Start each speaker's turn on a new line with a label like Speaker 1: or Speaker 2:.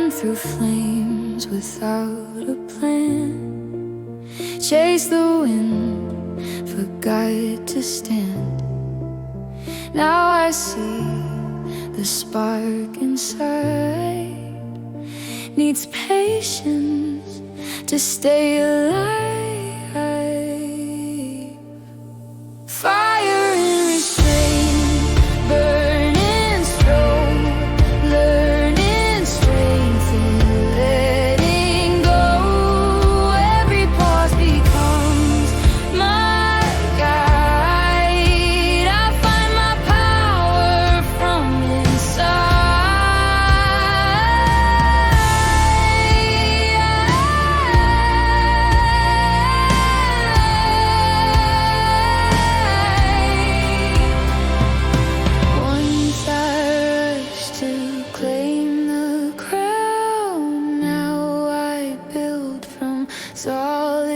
Speaker 1: run through flames without a plan. Chase the wind, forgot to stand. Now I see the spark inside. Needs patience to stay alive. Fire and restraint, burning strong, learning strength and letting go. Every pause becomes my guide. I find my power from solid